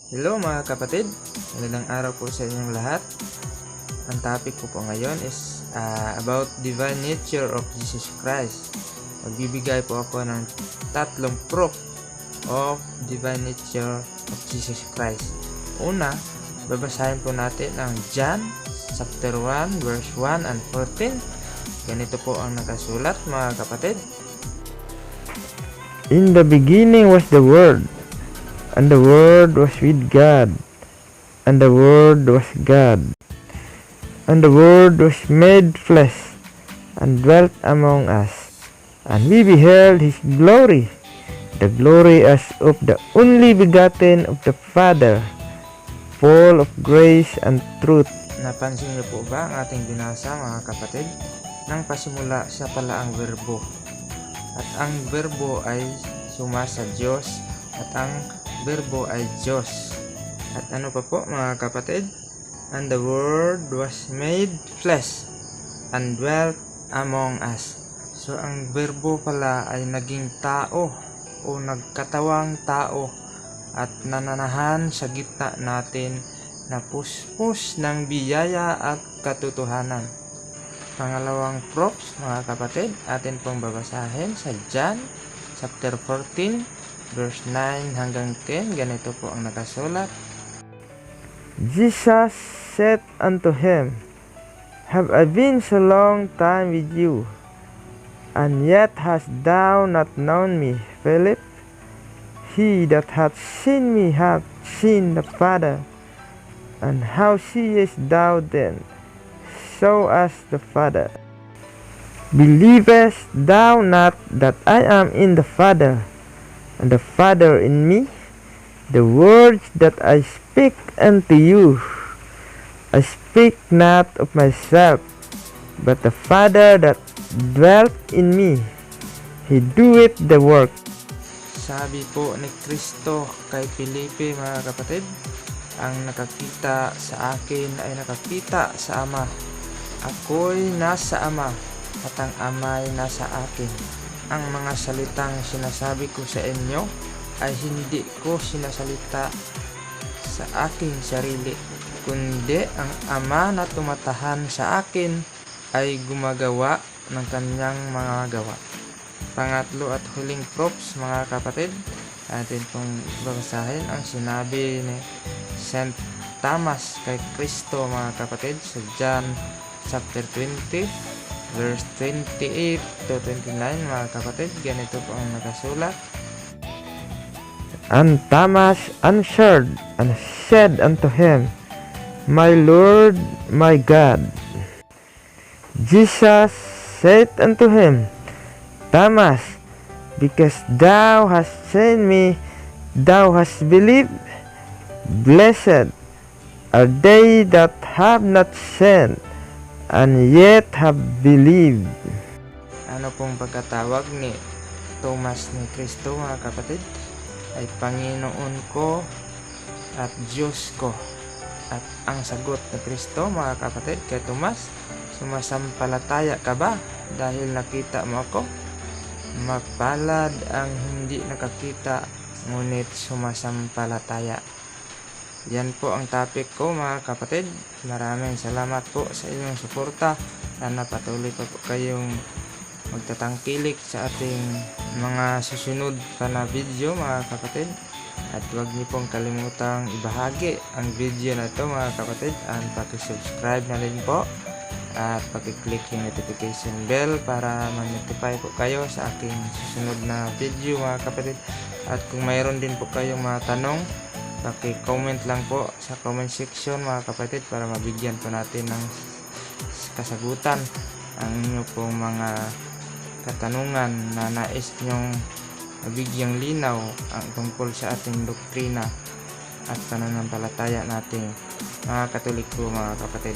Hello mga kapatid, magandang araw po sa inyong lahat. Ang topic ko po ngayon is about divine nature of Jesus Christ. Magbibigay po ako ng tatlong proof of divine nature of Jesus Christ. Una, babasahin po natin ang John chapter 1 verse 1 and 14. Ganito po ang nakasulat mga kapatid. In the beginning was the Word, and the Word was with God, and the Word was God. And the Word was made flesh, and dwelt among us. And we beheld His glory, the glory as of the only begotten of the Father, full of grace and truth. Napansin niyo po ba ang ating binasa mga kapatid? Nang pasimula siya pala ang verbo. At ang verbo ay sumasa Diyos at ang verbo ay Diyos. At ano pa po mga kapatid? And the Word was made flesh and dwelt among us. So ang verbo pala ay naging tao o nagkatawang tao at nananahan sa gitna natin na puspos ng biyaya at katotohanan. Pangalawang proofs mga kapatid, atin pong babasahin sa John chapter 14 verse 9 hanggang 10. Ganito po ang nakasulat. Jesus said unto him, Have I been so long time with you, and yet hast thou not known me, Philip? He that hath seen me hath seen the Father. And how seest thou then? Show us the Father. Believest thou not that I am in the Father, and the Father in me? The words that I speak unto you, I speak not of myself, but the Father that dwelt in me, He doeth the work. Sabi po ni Kristo kay Filipe mga kapatid, ang nakakita sa akin ay nakakita sa Ama. Ako'y nasa Ama at ang Ama'y nasa akin. Ang mga salitang sinasabi ko sa inyo ay hindi ko sinasalita sa aking sarili, kundi ang Ama na tumatahan sa akin ay gumagawa ng kanyang mga gawa. Pangatlo at huling proofs mga kapatid, atin pong babasahin ang sinabi ni St. Thomas kay Kristo mga kapatid sa John chapter 20 verse 28 to 29 mga kapatid. Ganito po ang nakasulat. And Thomas answered and said unto him, My Lord, my God. Jesus said unto him, Thomas, because thou hast seen me, thou hast believed. Blessed are they that have not seen, and yet have believed. Ano pong pagkatawag ni Thomas ni Kristo mga kapatid? Ay Panginoon ko at Diyos ko. At ang sagot ni Kristo mga kapatid kay Tomas, sumasampalataya ka ba dahil nakita mo ako? Mapalad ang hindi nakakita ngunit sumasampalataya. Yan po ang topic ko mga kapatid. Maraming salamat po sa inyong suporta. Sana patuloy pa po kayong magtatangkilik sa ating mga susunod pa na video mga kapatid. At huwag niyo pong kalimutang ibahagi ang video na ito mga kapatid. At paki-subscribe na rin po. At paki-click yung notification bell para ma-notify po kayo sa aking susunod na video mga kapatid. At kung mayroon din po kayong mga tanong, paki-comment lang po sa comment section mga kapatid para mabigyan po natin ng kasagutan ang inyo pong mga katanungan na nais nyong mabigyang linaw ang tungkol sa ating doktrina at pananampalataya nating mga Katoliko mga kapatid.